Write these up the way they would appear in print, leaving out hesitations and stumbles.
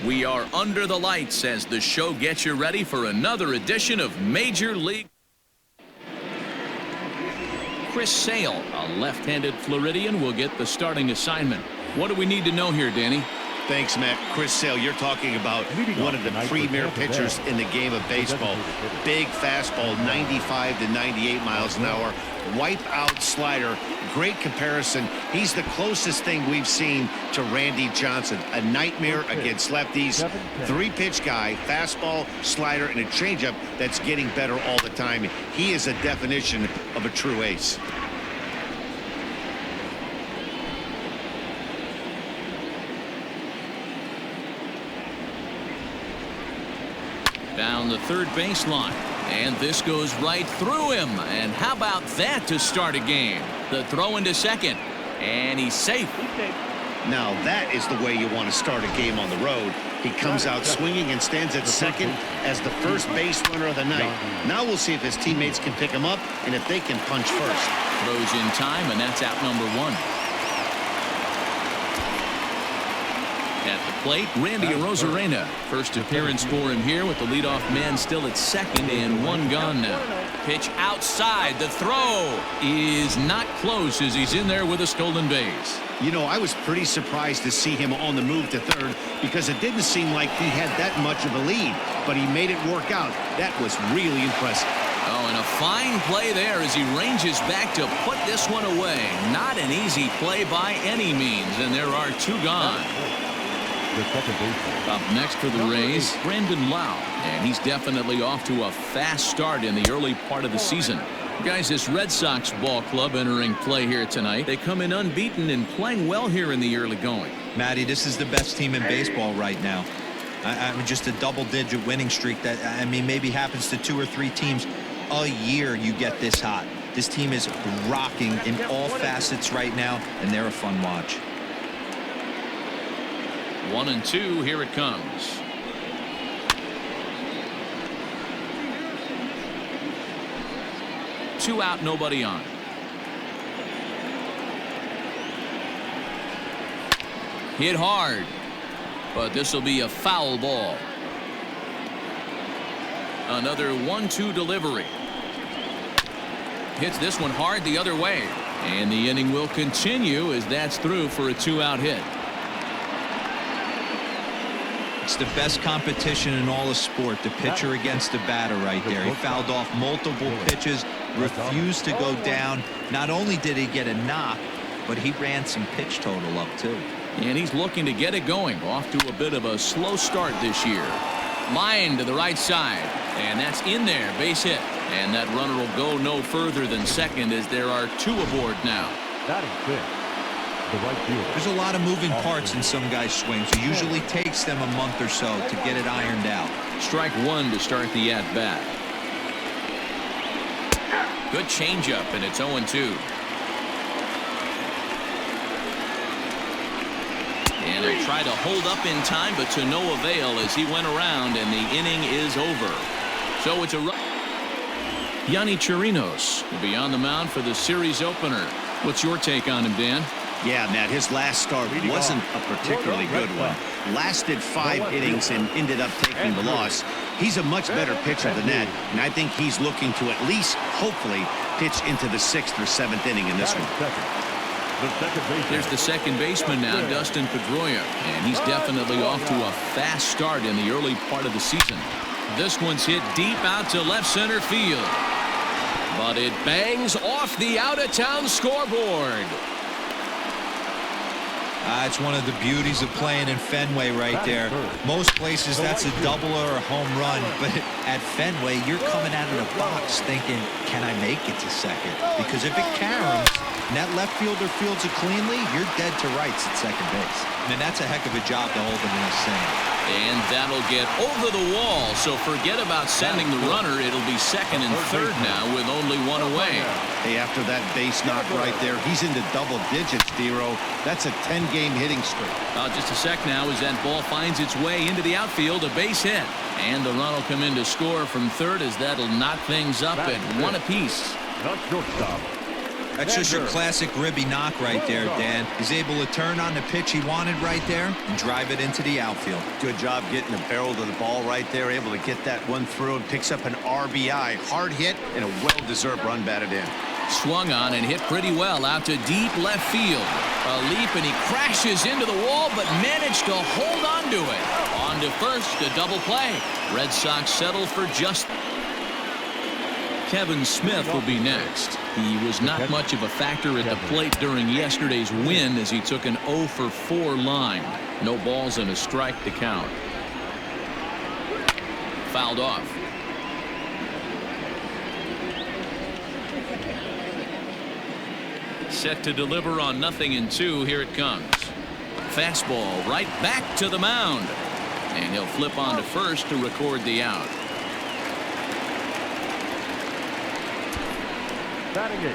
We are under the lights as the show gets you ready for another edition of Major League. Chris Sale, a left-handed Floridian, will get the starting assignment. What do we need to know here, Danny? Thanks, Matt. Chris Sale, you're talking about one of the premier pitchers in the game of baseball. Big fastball, 95 to 98 miles an hour. Wipe-out slider. Great comparison. He's the closest thing we've seen to Randy Johnson. A nightmare against lefties. Three-pitch guy, fastball, slider, and a changeup that's getting better all the time. He is a definition of a true ace. Down the third baseline, and this goes right through him. And how about that to start a game? The throw into second, and he's safe. Now that is the way you want to start a game on the road. He comes out swinging and stands at second as the first base runner of the night. Now we'll see if his teammates can pick him up and if they can punch first. Throws in time, and that's out number one. At the plate, Randy Arozarena. First appearance for him here with the leadoff man still at second and one gone now. Pitch outside. The throw is not close as he's in there with a stolen base. You know, I was pretty surprised to see him on the move to third because it didn't seem like he had that much of a lead, but he made it work out. That was really impressive. Oh, and a fine play there as he ranges back to put this one away. Not an easy play by any means, and there are two gone. Up next for the Rays, Brandon Lau, and he's definitely off to a fast start in the early part of the season. Guys, this Red Sox ball club entering play here tonight. They come in unbeaten and playing well here in the early going. Matty, this is the best team in baseball right now. I mean, just a double-digit winning streak that, I mean, maybe happens to 2 or 3 teams a year. You get this hot. This team is rocking in all facets right now, and they're a fun watch. 1-2, here it comes. Two out, nobody on. Hit hard, but this will be a foul ball. Another 1-2 delivery. Hits this one hard the other way, and the inning will continue as that's through for a 2-out hit. It's the best competition in all of sport, the pitcher against the batter right there. He fouled off multiple pitches, refused to go down. Not only did he get a knock, but he ran some pitch total up too. And he's looking to get it going. Off to a bit of a slow start this year. Line to the right side, and that's in there, base hit. And that runner will go no further than second as there are 2 aboard now. That is good. There's a lot of moving parts in some guys' swings. It usually takes them a month or so to get it ironed out. Strike one to start the at-bat. Good changeup, and it's 0-2. And he'll try to hold up in time, but to no avail as he went around, and the inning is over. So it's a run. Yonny Chirinos will be on the mound for the series opener. What's your take on him, Dan? Yeah, Matt, his last start wasn't a particularly good one. Lasted 5 innings and ended up taking the loss. He's a much better pitcher than that, and I think he's looking to at least, hopefully, pitch into the 6th or 7th inning in this one. There's the second baseman now, Dustin Pedroia, and he's definitely off to a fast start in the early part of the season. This one's hit deep out to left center field, but it bangs off the out-of-town scoreboard. It's one of the beauties of playing in Fenway right there. Most places that's a double or a home run, but at Fenway you're coming out of the box thinking, can I make it to second? Because if it caroms and that left fielder fields it cleanly, you're dead to rights at second base. And that's a heck of a job to hold him in a single. And that'll get over the wall, so forget about sending the runner. It'll be second and third now with only 1 away. Hey, after that base knock right there, he's into double digits, Dero. That's a 10-game hitting streak. Just a sec now as that ball finds its way into the outfield, a base hit. And the run will come in to score from third as that'll knock things up at 1 apiece. Not shortstop. That's just your classic ribby knock right there, Dan. He's able to turn on the pitch he wanted right there and drive it into the outfield. Good job getting the barrel to the ball right there, able to get that one through and picks up an RBI. Hard hit and a well-deserved run batted in. Swung on and hit pretty well out to deep left field. A leap and he crashes into the wall but managed to hold on to it. On to first, a double play. Red Sox settle for just... Kevin Smith will be next. He was not much of a factor at the plate during yesterday's win as he took an 0 for 4 line. No balls and a strike to count. Fouled off. Set to deliver on 0-2. Here it comes. Fastball right back to the mound. And he'll flip on to first to record the out. Batting it,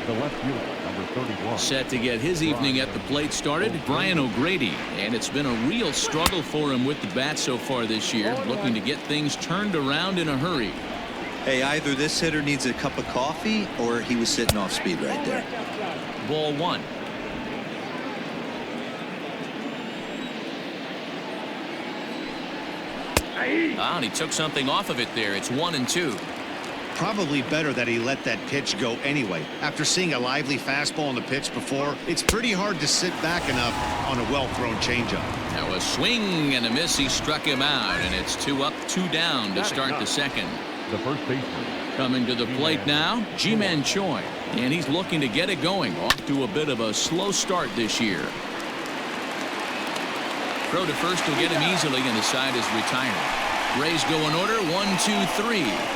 the left fielder, number 31. Set to get his evening at the plate started, Brian O'Grady. And it's been a real struggle for him with the bat so far this year, looking to get things turned around in a hurry. Hey, either this hitter needs a cup of coffee or he was sitting off speed right there. Ball 1. And he took something off of it there. It's 1-2. Probably better that he let that pitch go anyway. After seeing a lively fastball on the pitch before, it's pretty hard to sit back enough on a well-thrown changeup. Now a swing and a miss. He struck him out, and it's 2 up, 2 down to start the second. The first baseman. Coming to the plate now, Hpme Rum, and he's looking to get it going. Off to a bit of a slow start this year. Throw to first will get him easily, and the side is retired. Rays go in order, 1-2-3.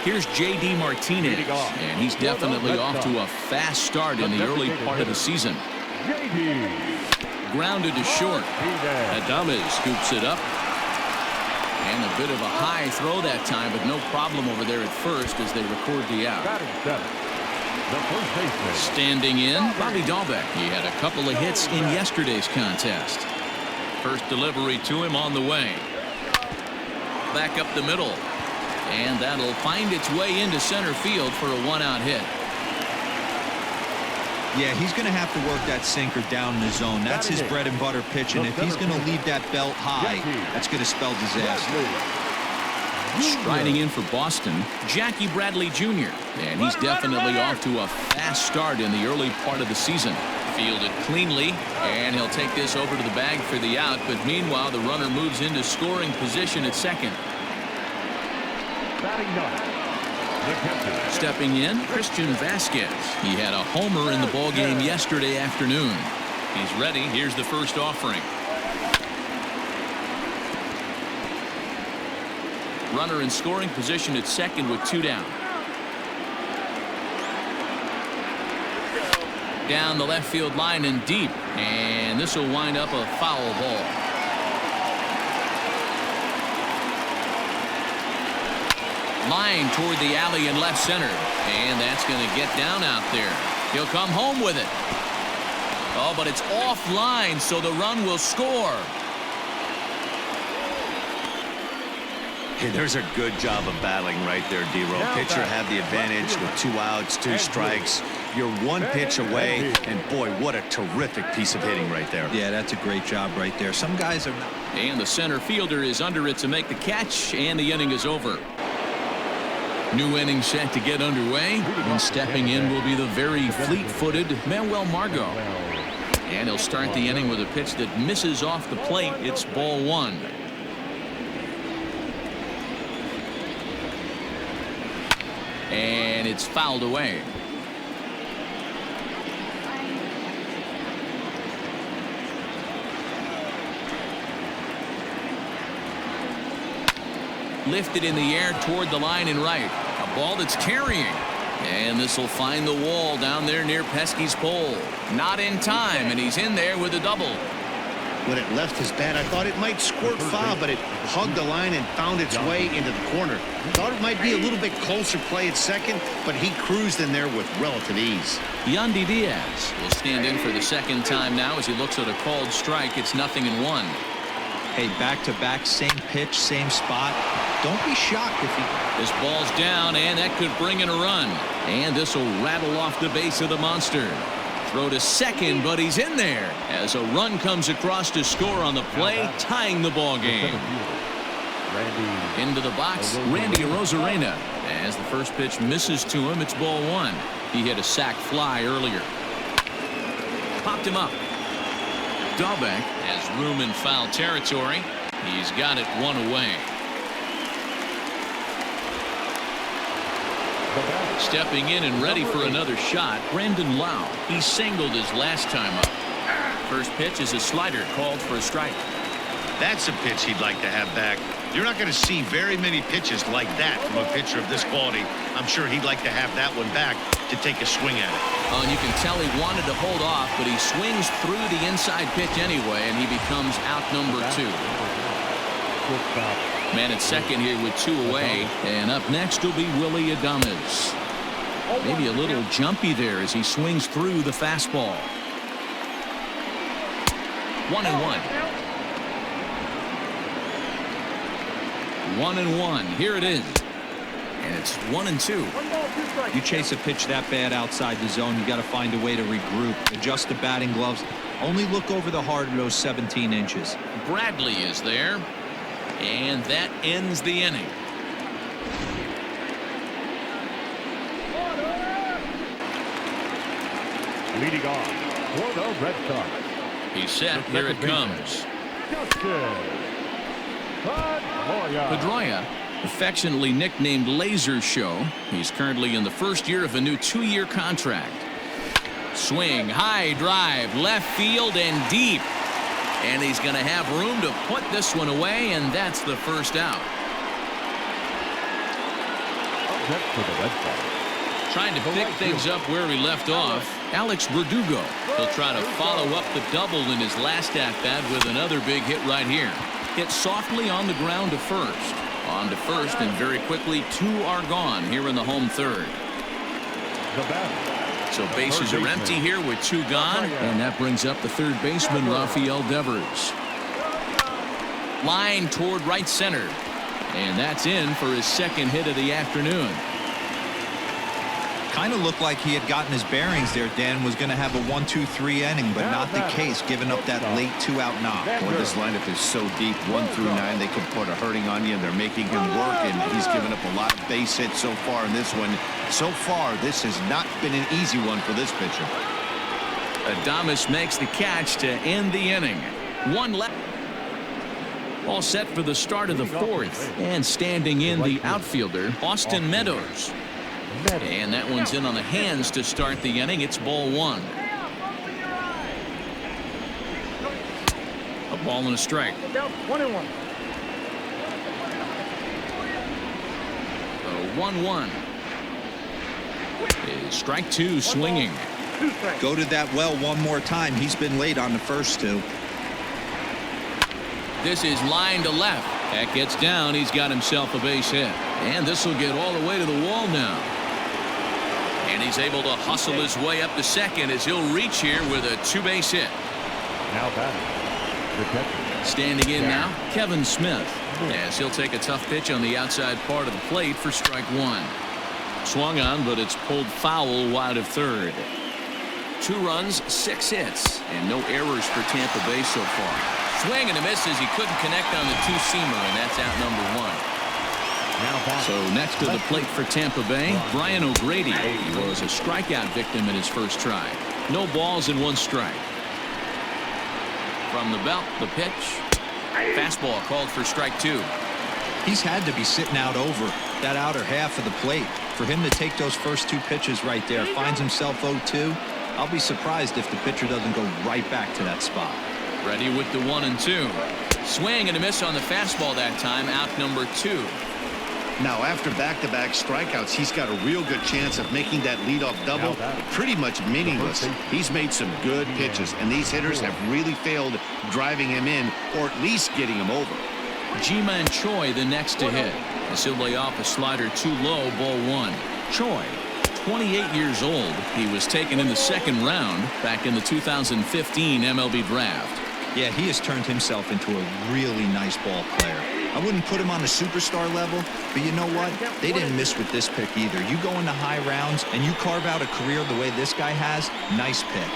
Here's J.D. Martinez, and he's definitely off to a fast start in the early part of the season. Grounded to short. Hpme scoops it up. And a bit of a high throw that time, but no problem over there at first as they record the out. Standing in, Bobby Dahlbeck. He had a couple of hits in yesterday's contest. First delivery to him on the way. Back up the middle. And that'll find its way into center field for a 1-out hit. Yeah, he's going to have to work that sinker down in the zone. That's his bread and butter pitch, and if he's going to leave that belt high, that's going to spell disaster. Striding in for Boston, Jackie Bradley Jr., and he's definitely off to a fast start in the early part of the season. Fielded cleanly, and he'll take this over to the bag for the out, but meanwhile the runner moves into scoring position at second. Stepping in, Christian Vasquez. He had a homer in the ballgame yesterday afternoon. He's ready. Here's the first offering. Runner in scoring position at second with 2 down. Down the left field line and deep, and this will wind up a foul ball. Line toward the alley in left center, and that's going to get down out there. He'll come home with it. Oh, but it's offline, so the run will score. Hey, there's a good job of battling right there, D-Roll. Pitcher had the advantage with 2 outs, 2 strikes. You're 1 pitch away, and boy, what a terrific piece of hitting right there. Yeah, that's a great job right there. Some guys are not. And the center fielder is under it to make the catch, and the inning is over. New inning set to get underway, and stepping in will be the very fleet-footed Manuel Margot. And he'll start the inning with a pitch that misses off the plate. It's ball 1. And it's fouled away. Lifted in the air toward the line and right. A ball that's carrying. And this will find the wall down there near Pesky's pole. Not in time, and he's in there with a double. When it left his bat, I thought it might squirt foul, but it hugged the line and found its way into the corner. Thought it might be a little bit closer play at second, but he cruised in there with relative ease. Yandy Diaz will stand in for the second time now as he looks at a called strike. It's 0-1. Hey, back-to-back, same pitch, same spot. don't be shocked if he... This ball's down, and that could bring in a run. And this will rattle off the base of the monster. Throw to second, but he's in there as a run comes across to score on the play, tying the ball game. Into the box, Randy Arozarena. As the first pitch misses to him, it's ball one. He hit a sac fly earlier. Popped him up. Dahlbeck has room in foul territory. He's got it one away. Stepping in and ready for another shot, Brandon Lau. He singled his last time up. First pitch is a slider called for a strike. That's a pitch he'd like to have back. You're not going to see very many pitches like that from a pitcher of this quality. I'm sure he'd like to have that one back to take a swing at it. And you can tell he wanted to hold off, but he swings through the inside pitch anyway, and he becomes out number two. Man at second here with two away, and up next will be Willy Adames. Maybe a little jumpy there as he swings through the fastball. 1-1. 1-1. Here it is. And it's 1-2. You chase a pitch that bad outside the zone, you got to find a way to regroup, adjust the batting gloves. Only look over the heart of those 17 inches. Bradley is there. And that ends the inning. Leading on for the Red Sox. He's set. Here it comes. Pedroia, affectionately nicknamed Laser Show. He's currently in the first year of a new 2-year contract. Swing, high drive, left field and deep. And he's going to have room to put this one away, and that's the first out. Trying to pick things up where he left off, Alex Verdugo. He'll try to follow up the double in his last at-bat with another big hit right here. Hit softly on the ground to first. On to first, and very quickly, two are gone here in the home third. So bases are empty here with two gone, and that brings up the third baseman, Rafael Devers. Line toward right center, and that's in for his second hit of the afternoon. Kind of looked like he had gotten his bearings there. Dan was going to have a 1-2-3 inning, but not the case, giving up that late 2-out knock. Well, this lineup is so deep, 1 through 9, they can put a hurting on you, and they're making him work, and he's given up a lot of base hits so far in this one. So far, this has not been an easy one for this pitcher. Adames makes the catch to end the inning. One left. All set for the start of the fourth, and standing in the outfielder, Austin Meadows. And that one's in on the hands to start the inning. It's ball one. A ball and a strike. 1-1. 1-1. Is strike two swinging. Go to that well one more time. He's been late on the first two. This is line to left. That gets down. He's got himself a base hit. And this will get all the way to the wall now. And he's able to hustle his way up to second as he'll reach here with a two-base hit. Now batting. Standing in now, Kevin Smith. As he'll take a tough pitch on the outside part of the plate for strike one. Swung on, but it's pulled foul wide of third. 2 runs, 6 hits, and no errors for Tampa Bay so far. Swing and a miss as he couldn't connect on the two-seamer, and that's out number one. So next to the plate for Tampa Bay, Brian O'Grady. He was a strikeout victim in his first try. No balls and 1 strike. From the belt, the pitch. Fastball called for strike 2. He's had to be sitting out over that outer half of the plate. For him to take those first 2 pitches right there, finds himself 0-2. I'll be surprised if the pitcher doesn't go right back to that spot. Ready with the 1-2. Swing and a miss on the fastball that time, out number 2. Now, after back-to-back strikeouts, he's got a real good chance of making that leadoff double pretty much meaningless. He's made some good pitches, and these hitters have really failed driving him in or at least getting him over. Ji-Man Choi the next to hit. As he'll lay off a slider too low, ball 1. Choi, 28 years old. He was taken in the second round back in the 2015 MLB draft. Yeah, he has turned himself into a really nice ball player. I wouldn't put him on the superstar level, but you know what? They didn't miss with this pick either. You go into high rounds and you carve out a career the way this guy has, nice pick.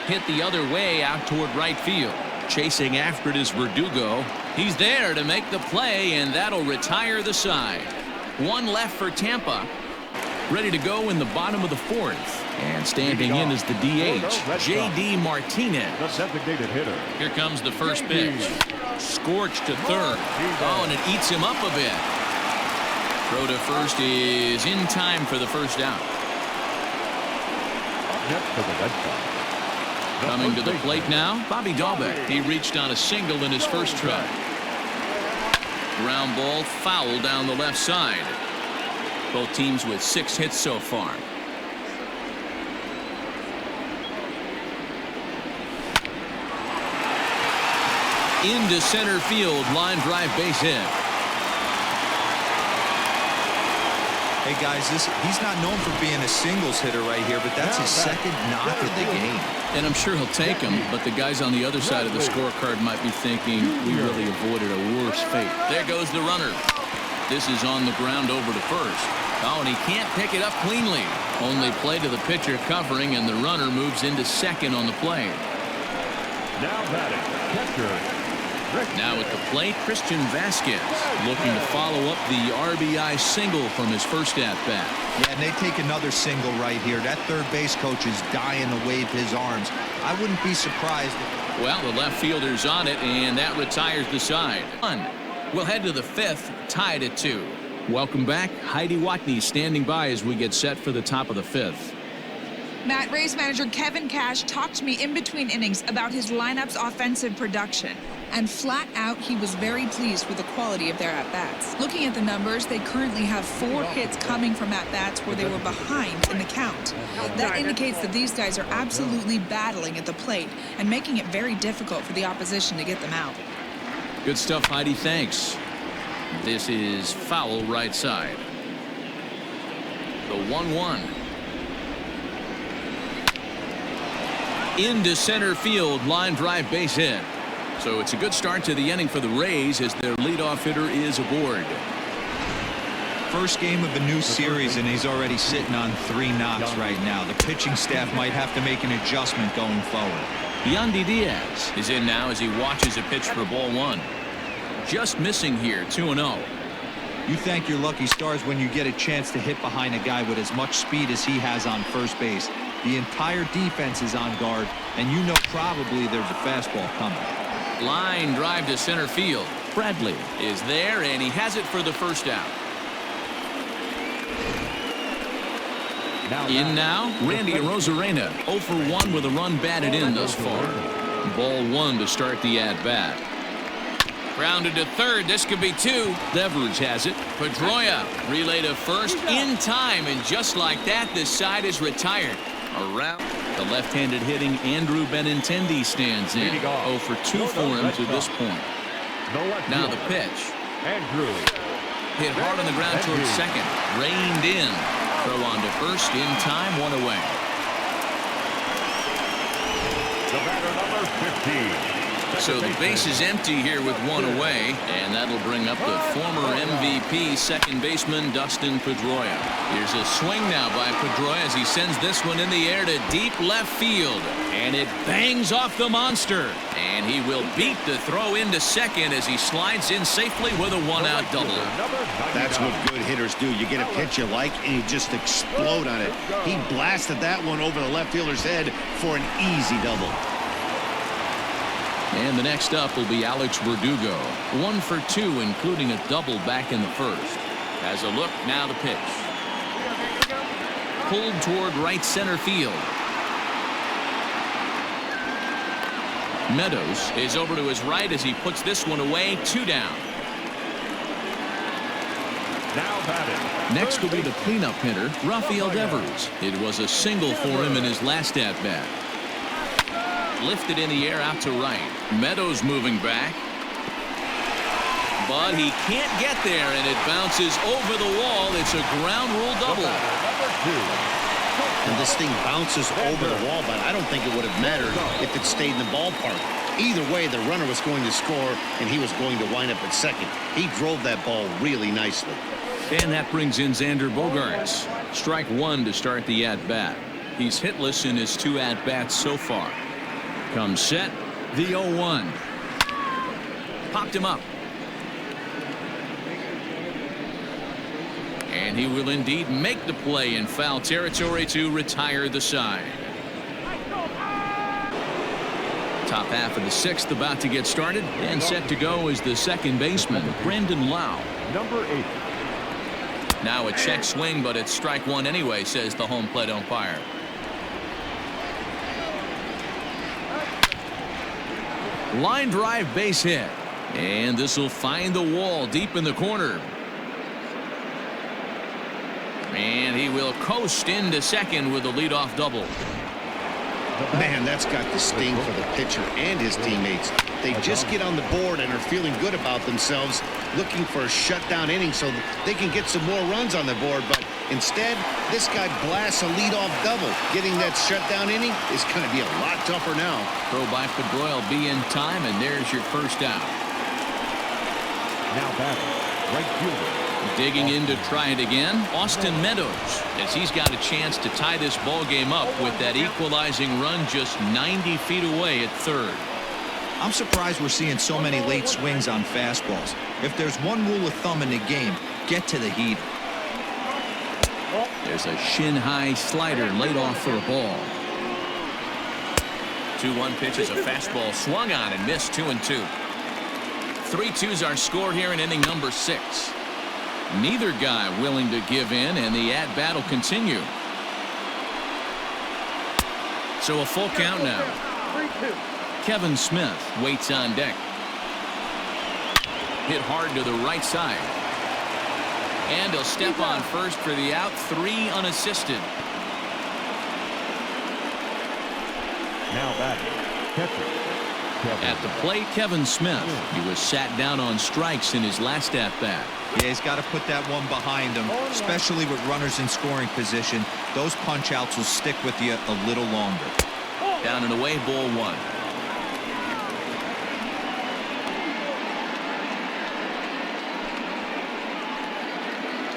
Hit the other way out toward right field. Chasing after it is Verdugo. He's there to make the play, and that'll retire the side. One left for Tampa. Ready to go in the bottom of the fourth. And standing in is the DH, J.D. Martinez. The designated hitter. Here comes the first pitch. Scorched to third. Oh, and it eats him up a bit. Throw to first is in time for the first out. Next to the Red Sox. Coming to the plate now, Bobby Dalbec. He reached on a single in his first try. Ground ball foul down the left side. Both teams with 6 hits so far. Into center field, line drive, base hit. Hey guys, he's not known for being a singles hitter right here, but that's his second knock of the game. And I'm sure he'll take him, but the guys on the other side of the scorecard might be thinking we really avoided a worse fate. There goes the runner. This is on the ground over to first. Oh, and he can't pick it up cleanly. Only play to the pitcher covering, and the runner moves into second on the play. Now batting, catcher. Now at the plate, Christian Vasquez looking to follow up the RBI single from his first at-bat. Yeah, and they take another single right here. That third base coach is dying to wave his arms. I wouldn't be surprised. Well, the left fielder's on it, and that retires the side. We'll head to the fifth, tied at 2. Welcome back. Heidi Watney standing by as we get set for the top of the fifth. Matt, Rays manager Kevin Cash talked to me in between innings about his lineup's offensive production. And flat out, he was very pleased with the quality of their at-bats. Looking at the numbers, they currently have 4 hits coming from at-bats where they were behind in the count. That indicates that these guys are absolutely battling at the plate and making it very difficult for the opposition to get them out. Good stuff, Heidi. Thanks. This is foul right side. The 1-1. Into center field, line drive, base hit. So it's a good start to the inning for the Rays as their leadoff hitter is aboard. First game of a new series, and he's already sitting on 3 knocks right now. The pitching staff might have to make an adjustment going forward. Yandy Diaz is in now as he watches a pitch for ball 1. Just missing here, 2-0. You thank your lucky stars when you get a chance to hit behind a guy with as much speed as he has on first base. The entire defense is on guard, and you know probably there's a fastball coming. Line drive to center field. Bradley is there, and he has it for the first out. In now, Randy Arozarena, 0 for 1 with a run batted in thus far. Ball 1 to start the at-bat. Grounded to third. This could be 2. Devers has it. Pedroia relay to first in time, and just like that, this side is retired. Around the left-handed hitting Andrew Benintendi stands in. 0 for 2 for him to this point. Now the pitch. Andrew. Hit hard on the ground towards second. Reined in. Throw on to first in time. 1 away. The batter number 15. So the base is empty here with 1 away, and that'll bring up the former MVP second baseman Dustin Pedroia. Here's a swing now by Pedroia as he sends this one in the air to deep left field, and it bangs off the monster, and he will beat the throw into second as he slides in safely with a 1-out double. That's what good hitters do. You get a pitch you like and you just explode on it. He blasted that one over the left fielder's head for an easy double. And the next up will be Alex Verdugo. 1 for 2, including a double back in the first. As a look, now the pitch. Pulled toward right center field. Meadows is over to his right as he puts this one away. 2 down. Now batting. Next will be the cleanup hitter, Rafael Devers. It was a single for him in his last at-bat. Lifted in the air out to right. Meadows moving back. But he can't get there, and it bounces over the wall. It's a ground rule double. and this thing bounces over the wall, but I don't think it would have mattered if it stayed in the ballpark. Either way, the runner was going to score, and he was going to wind up at second. He drove that ball really nicely. And that brings in Xander Bogaerts. Strike one to start the at-bat. He's hitless in his 2 at-bats so far. Comes set, the 0-1. Popped him up. And he will indeed make the play in foul territory to retire the side. Top half of the 6th about to get started, and set to go is the second baseman, Brandon Lau. Number 8. Now a check swing, but it's strike one anyway, says the home plate umpire. Line drive, base hit. And this will find the wall deep in the corner. And he will coast into second with a leadoff double. Man, that's got the sting for the pitcher and his teammates. They just get on the board and are feeling good about themselves, looking for a shutdown inning so that they can get some more runs on the board. But instead, this guy blasts a leadoff double. Getting that shutdown inning is going to be a lot tougher now. Throw by Pedroia will be in time, and there's your first out. Now batting, right fielder. Digging in to try it again, Austin Meadows, as he's got a chance to tie this ball game up with that equalizing run just 90 feet away at third. I'm surprised we're seeing so many late swings on fastballs. If there's one rule of thumb in the game, get to the heat. There's a shin-high slider laid off for a ball. 2-1 pitch is a fastball swung on and missed. 2-2. 3-2's our score here in inning number 6. Neither guy willing to give in, and the at-bat will continue. So a full count now. Kevin Smith waits on deck. Hit hard to the right side. And he'll step on first for the out. 3 unassisted. Now batting, catcher. At the plate, Kevin Smith. He was sat down on strikes in his last at-bat. Yeah, he's got to put that one behind him, especially with runners in scoring position. Those punch-outs will stick with you a little longer. Down and away, ball 1.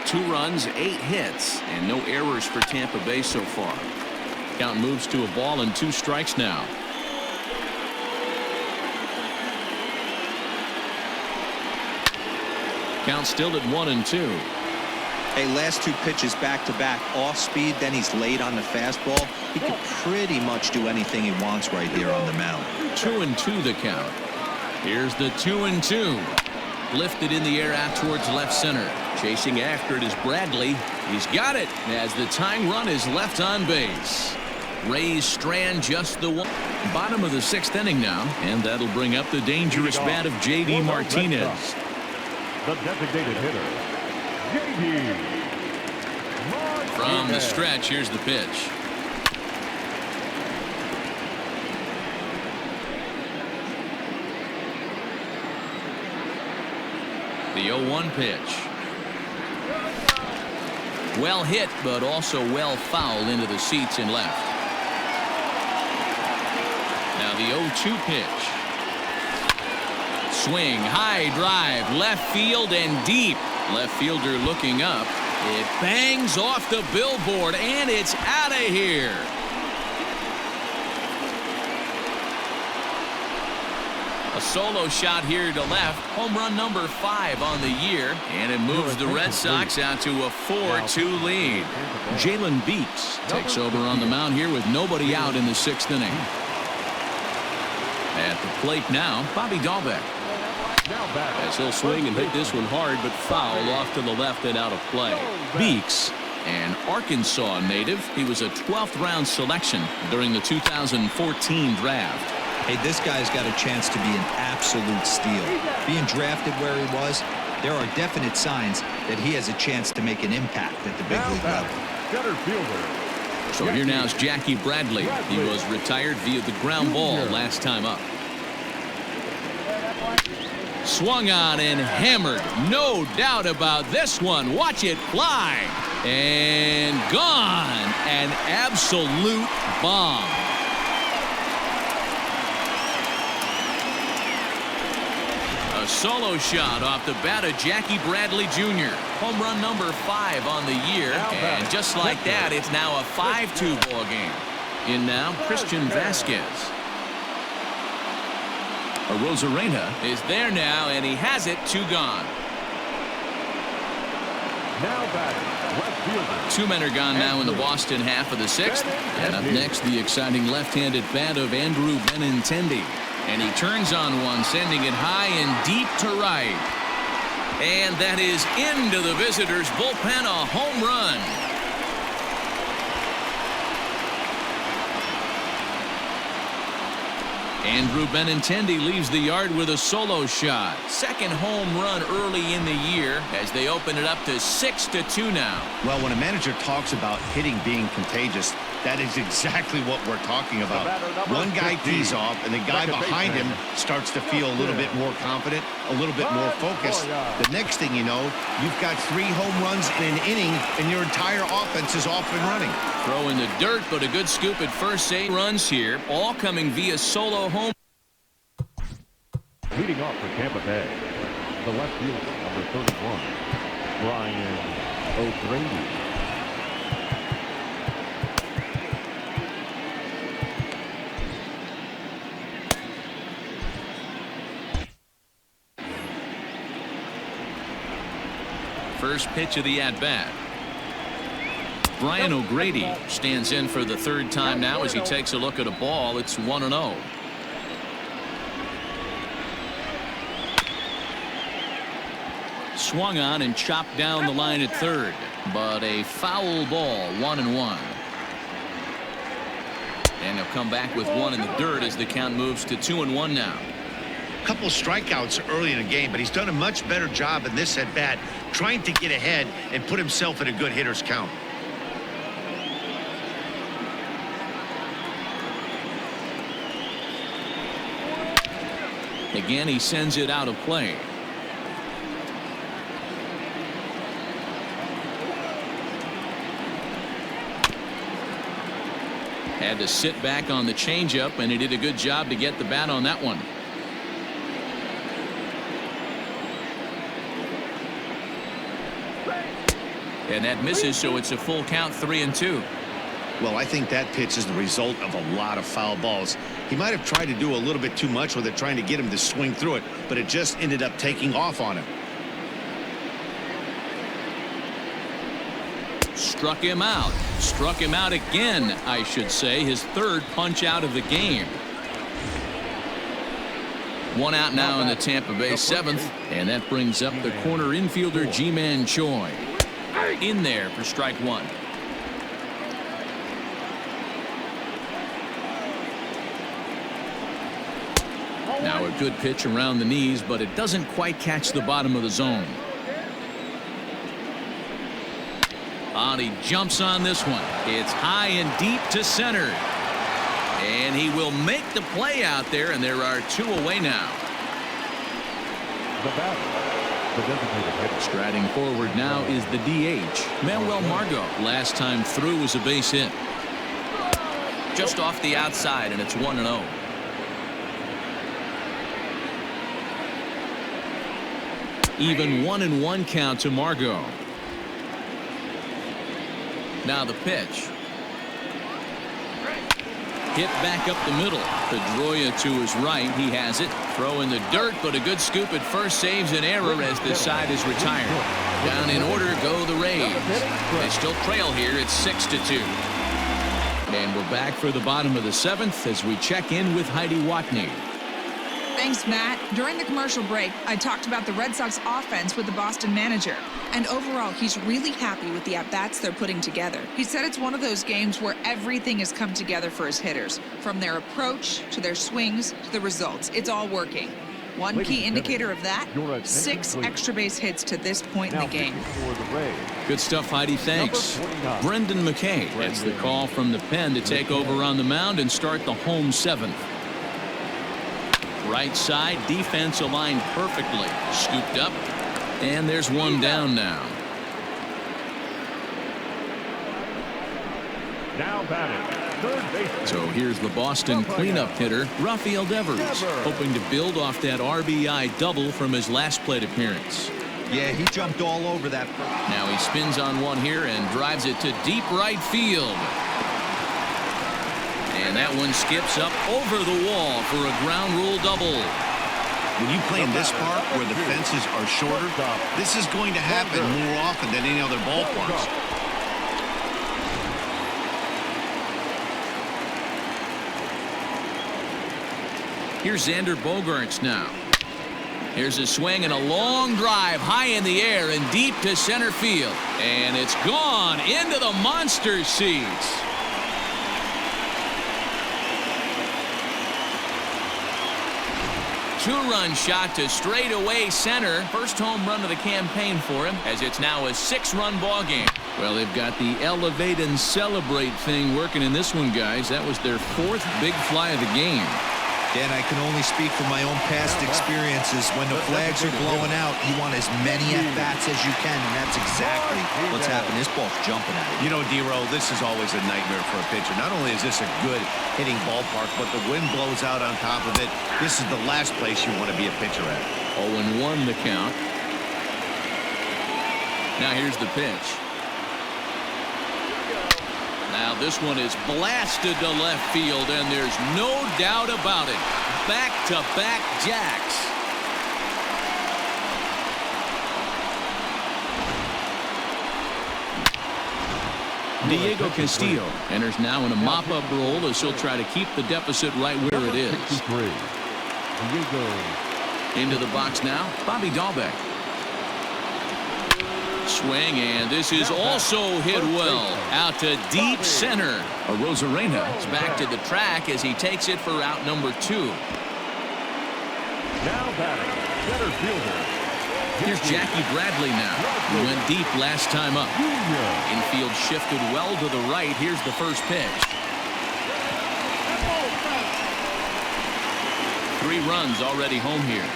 Two runs, 8 hits, and no errors for Tampa Bay so far. Count moves to a ball and 2 strikes now. Count still at 1-2. Hey, last 2 pitches back-to-back off speed, then he's late on the fastball. He could pretty much do anything he wants right here on the mound. 2-2 the count. Here's the 2-2. Lifted in the air out towards left center. Chasing after it is Bradley. He's got it as the tying run is left on base. Rays strand just the one. Bottom of the 6th inning now, and that'll bring up the dangerous bat of J.D. Martinez. The designated hitter, J.D. From the stretch, here's the pitch. The 0-1 pitch. Well hit, but also well fouled into the seats and left. Now the 0-2 pitch. Swing, high drive, left field and deep. Left fielder looking up. It bangs off the billboard, and it's out of here. A solo shot here to left. Home run number 5 on the year, and it moves the Red Sox out to a 4-2 lead. Jalen Beeks takes over on the mound here with nobody out in the 6th inning. At the plate now, Bobby Dahlbeck. As he'll swing and hit this one hard, but foul off to the left and out of play. Beeks, an Arkansas native. He was a 12th round selection during the 2014 draft. Hey, this guy's got a chance to be an absolute steal. Being drafted where he was, there are definite signs that he has a chance to make an impact at the big league level. Center fielder. So here now is Jackie Bradley. He was retired via the ground ball last time up. Swung on and hammered. No doubt about this one. Watch it fly. And gone. An absolute bomb. A solo shot off the bat of Jackie Bradley Jr. Home run number 5 on the year. And just like that, it's now a 5-2 ball game. In now, Christian Vasquez. Rosarena is there now, and he has it. 2 gone. Now batting, left fielder. 2 men are gone now in the Boston half of the 6th. And up next, the exciting left-handed bat of Andrew Benintendi. And he turns on one, sending it high and deep to right. And that is into the visitors' bullpen, a home run. Andrew Benintendi leaves the yard with a solo shot. Second home run early in the year as they open it up to 6-2 now. Well, when a manager talks about hitting being contagious, that is exactly what we're talking about. One guy tees off, and the guy behind him starts to feel a little bit more confident, a little bit more focused. The next thing you know, you've got 3 home runs in an inning, and your entire offense is off and running. Throw in the dirt, but a good scoop at first. 8 runs here, all coming via solo home. Leading off for Tampa Bay, the left fielder, number 31, Brian O'Grady. First pitch of the at-bat. Brian O'Grady stands in for the 3rd time now as he takes a look at a ball. It's 1-0. Swung on and chopped down the line at 3rd, but a foul ball. 1-1. And he'll come back with 1 in the dirt as the count moves to 2-1 now. Couple strikeouts early in the game, but he's done a much better job in this at bat trying to get ahead and put himself in a good hitter's count. Again, he sends it out of play. Had to sit back on the changeup, and he did a good job to get the bat on that one. And that misses, so it's a full count. 3-2. Well, I think that pitch is the result of a lot of foul balls. He might have tried to do a little bit too much with it, trying to get him to swing through it, but it just ended up taking off on him. Struck him out. Struck him out again, I should say. His 3rd punch out of the game. 1 out now in the Tampa Bay 7th, and that brings up the corner infielder Ji-Man Choi. In there for strike 1. Now a good pitch around the knees, but it doesn't quite catch the bottom of the zone. And he jumps on this one. It's high and deep to center. And he will make the play out there, and there are 2 away now. The batter, the designated hitter. Striding forward now is the DH, Manuel Margot. Last time through was a base hit. Just off the outside, and it's 1-0. Even 1-1 count to Margot. Now the pitch. Hit back up the middle. Pedroia to his right. He has it. Throw in the dirt, but a good scoop at first saves an error as this side is retired. Down in order go the Rays. They still trail here. It's 6-2. And we're back for the bottom of the 7th as we check in with Heidi Watney. Thanks, Matt. During the commercial break, I talked about the Red Sox offense with the Boston manager. And overall, he's really happy with the at-bats they're putting together. He said it's one of those games where everything has come together for his hitters. From their approach, to their swings, to the results. It's all working. One key indicator of that, 6 extra base hits to this point in the game. Good stuff, Heidi. Thanks. Brendan McKay gets the call from the pen to take over on the mound and start the home 7th. Right side, defense aligned perfectly. Scooped up, and there's one down now. Now batting, third baseman. So here's the Boston cleanup hitter, Rafael Devers, hoping to build off that RBI double from his last plate appearance. Yeah, he jumped all over that. Now he spins on one here and drives it to deep right field. And that one skips up over the wall for a ground rule double. When you play in this park where the fences are shorter, this is going to happen more often than any other ballparks. Here's Xander Bogaerts now. Here's a swing and a long drive high in the air and deep to center field. And it's gone into the monster seats. Two-run shot to straightaway center. First home run of the campaign for him, as it's now a 6-run ball game. Well, they've got the elevate and celebrate thing working in this one, guys. That was their 4th big fly of the game. Dan, I can only speak from my own past experiences. When the flags are blowing out, you want as many at-bats as you can, and that's exactly what's happening. This ball's jumping at it. You know, D-Row, this is always a nightmare for a pitcher. Not only is this a good hitting ballpark, but the wind blows out on top of it. This is the last place you want to be a pitcher at. 0-1 the count. Now here's the pitch. Now this one is blasted to left field, and there's no doubt about it. Back-to-back jacks. Diego Castillo enters now in a mop-up role as he'll try to keep the deficit right where it is. Into the box now, Bobby Dahlbeck. Swing, and this is also hit well out to deep center. Arozarena is back to the track as he takes it for out number 2. Now batting, center fielder. Here's Jackie Bradley now. He went deep last time up. Infield shifted well to the right. Here's the first pitch. 3 runs already home here.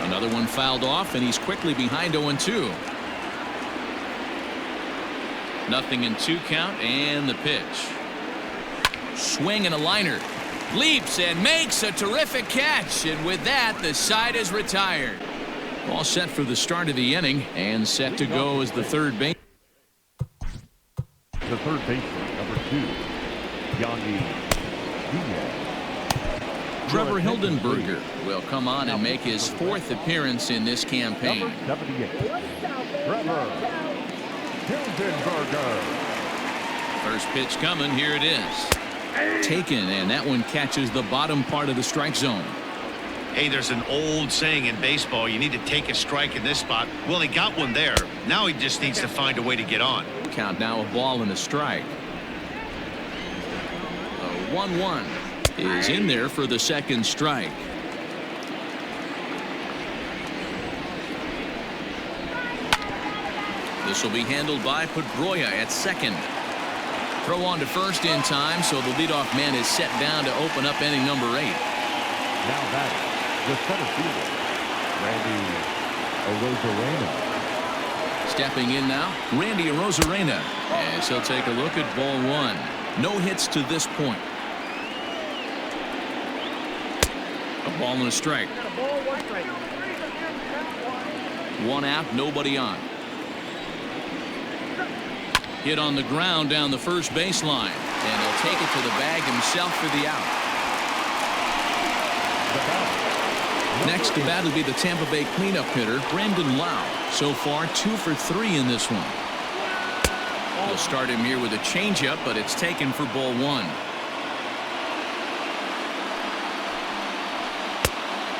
Another one fouled off, and he's quickly behind 0-2. Nothing in 2 count, and the pitch. Swing and a liner. Leaps and makes a terrific catch, and with that, the side is retired. All set for the start of the inning, and set to go as the third base. The third baseman, number 2, Yandy Diaz. Trevor Hildenberger will come on and make his 4th appearance in this campaign. Number 78, Trevor Hildenberger. First pitch coming. Here it is. Taken, and that one catches the bottom part of the strike zone. Hey, there's an old saying in baseball, you need to take a strike in this spot. Well, he got one there. Now he just needs to find a way to get on. Count now, a ball and a strike. A 1-1 is in there for the second strike. This will be handled by Pedroia at second. Throw on to first in time, so the leadoff man is set down to open up inning number 8. Now batting, the center fielder, Randy Arozarena. Stepping in now, Randy Arozarena, as he'll take a look at ball 1. No hits to this point. A ball and a strike. 1 out, nobody on. Hit on the ground down the first baseline, and he'll take it to the bag himself for the out. Next to bat will be the Tampa Bay cleanup hitter, Brandon Lau. So far, 2 for 3 in this one. We'll start him here with a changeup, but it's taken for ball 1.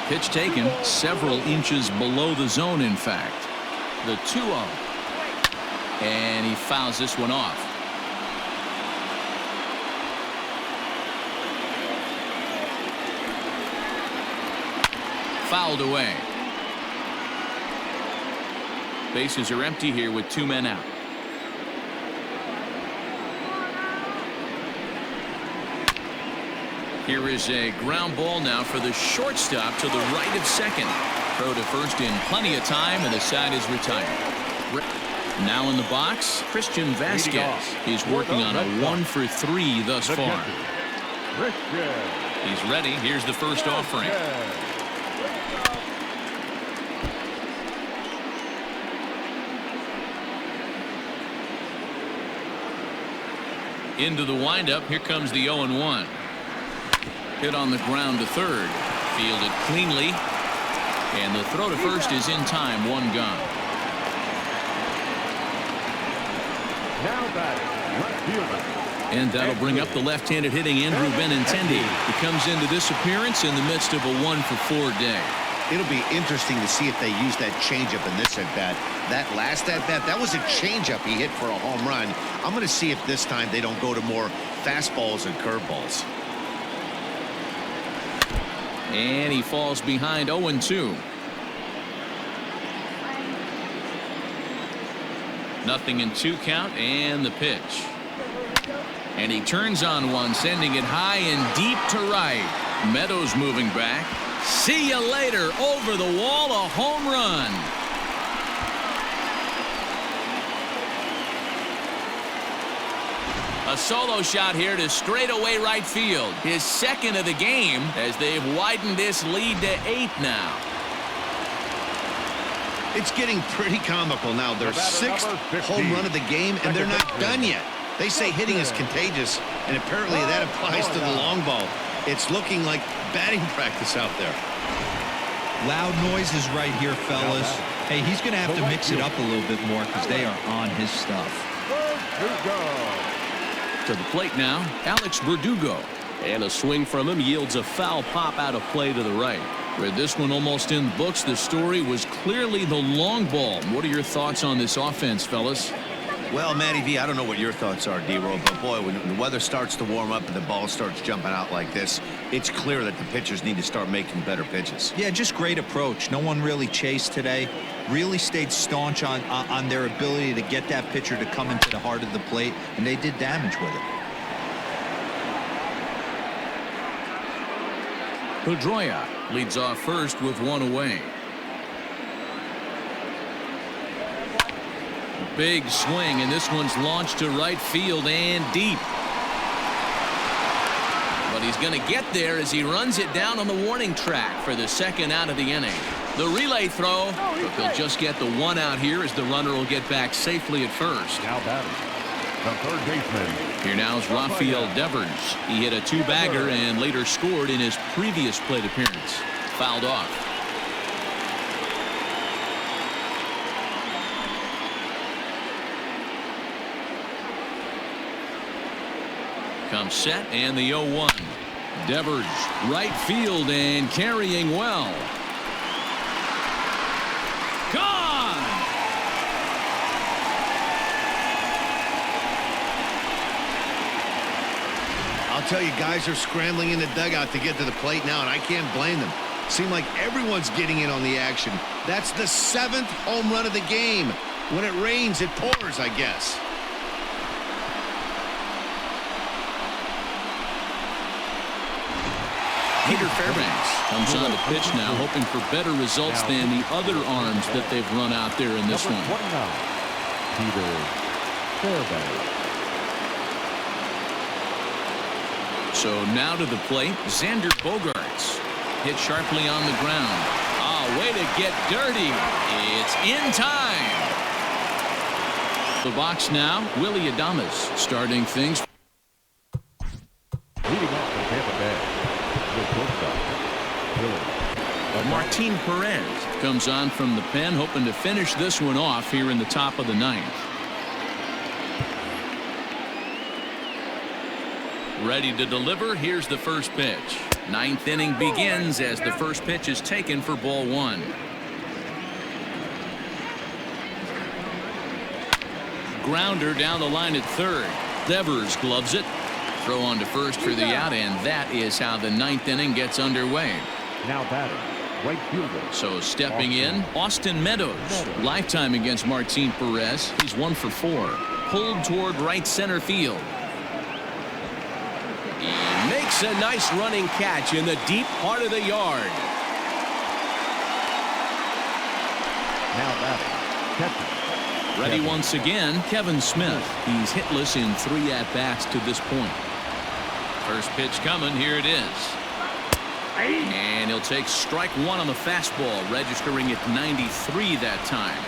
Pitch taken several inches below the zone, in fact. The 2-0. And he fouls this one off. Fouled away. Bases are empty here with 2 men out. Here is a ground ball now for the shortstop to the right of second. Throw to first in plenty of time, and the side is retired. Now in the box, Christian Vasquez. He's working on a 1 for 3 thus far. He's ready. Here's the first offering. Into the windup. Here comes the 0-1. Hit on the ground to third. Fielded cleanly. And the throw to first is in time. 1 gone. Now batting, left fielder. And that'll bring up the left-handed hitting Andrew Benintendi. He comes into this appearance in the midst of a 1 for 4 day. It'll be interesting to see if they use that changeup in this at-bat. That last at-bat, that was a changeup he hit for a home run. I'm going to see if this time they don't go to more fastballs and curveballs. And he falls behind 0-2. Nothing in 2 count, and the pitch. And he turns on one, sending it high and deep to right. Meadows moving back. See you later. Over the wall, a home run. A solo shot here to straightaway right field. His second of the game as they've widened this lead to 8 now. It's getting pretty comical now. Their 6th home run of the game, and they're not done yet. They say hitting is contagious, and apparently that applies to the long ball. It's looking like batting practice out there. Loud noises right here, fellas. Hey, he's going to have to mix it up a little bit more because they are on his stuff. To the plate now, Alex Verdugo. And a swing from him yields a foul pop out of play to the right. With this one almost in the books, the story was clearly the long ball. What are your thoughts on this offense, fellas? Well, Matty V, I don't know what your thoughts are, D-Roll, but boy, when the weather starts to warm up and the ball starts jumping out like this, it's clear that the pitchers need to start making better pitches. Yeah, just great approach. No one really chased today. Really stayed staunch on their ability to get that pitcher to come into the heart of the plate, and they did damage with it. Pedroia leads off first with 1 away. Big swing, and this one's launched to right field and deep. But he's going to get there as he runs it down on the warning track for the 2nd out of the inning. The relay throw, but they'll just get the 1 out here as the runner will get back safely at first. Now batting, the third baseman. Here now is Rafael Devers. He hit a 2-bagger and later scored in his previous plate appearance. Fouled off. Comes set and the 0-1. Devers right field and carrying well. Gone. I'll tell you, guys are scrambling in the dugout to get to the plate now, and I can't blame them. Seems like everyone's getting in on the action. That's the 7th home run of the game. When it rains, it pours, I guess. Peter Fairbanks comes on the pitch now, hoping for better results than the other arms that they've run out there in this one. Peter Fairbanks. So now to the plate, Xander Bogaerts. Hit sharply on the ground. Way to get dirty. It's in time. The box now, Willy Adames starting things. Leading off the Tampa Bay. Martin Perez comes on from the pen, hoping to finish this one off here in the top of the 9th. Ready to deliver. Here's the first pitch. 9th inning begins as the first pitch is taken for ball 1. Grounder down the line at third. Devers gloves it. Throw on to first for the out, and that is how the 9th inning gets underway. Now batting, right fielder. So stepping in, Austin Meadows. Lifetime against Martin Perez. He's 1 for 4. Pulled toward right center field. He makes a nice running catch in the deep part of the yard. Now batting, catcher, Ready once again, Kevin Smith. He's hitless in 3 at-bats to this point. First pitch coming. Here it is. And he'll take strike 1 on the fastball, registering at 93 that time.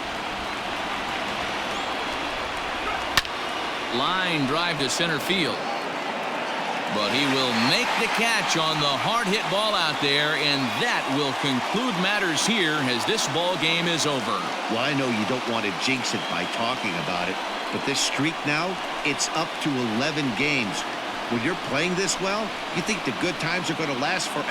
Line drive to center field. But he will make the catch on the hard hit ball out there, and that will conclude matters here as this ball game is over. Well, I know you don't want to jinx it by talking about it, but this streak now, it's up to 11 games. When you're playing this well, you think the good times are going to last forever.